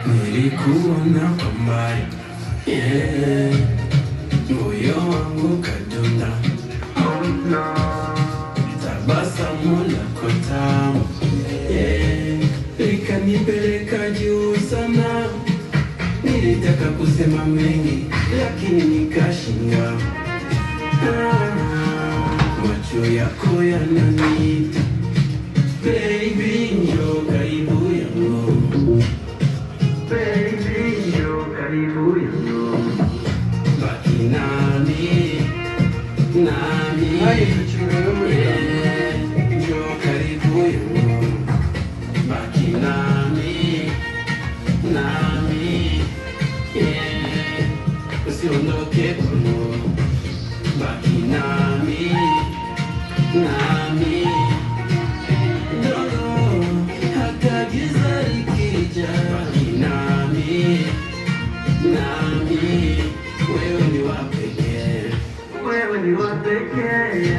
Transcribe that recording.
Nilikuona kwa mbali, moyo wangu kadunda, tabasamu lako tamu, likanipeleka juu sana. Nilitaka kusema mengi lakini nikashindwa. Macho yako yananiita, baby njoo karibu yangu, baby njoo karibu yangu, baki nami, njoo karibu yangu, baki nami, usiondoke kwangu, baki nami, ndogo hata giza likija, baki nami, wewe ni wa pekee, wewe ni wa pekee.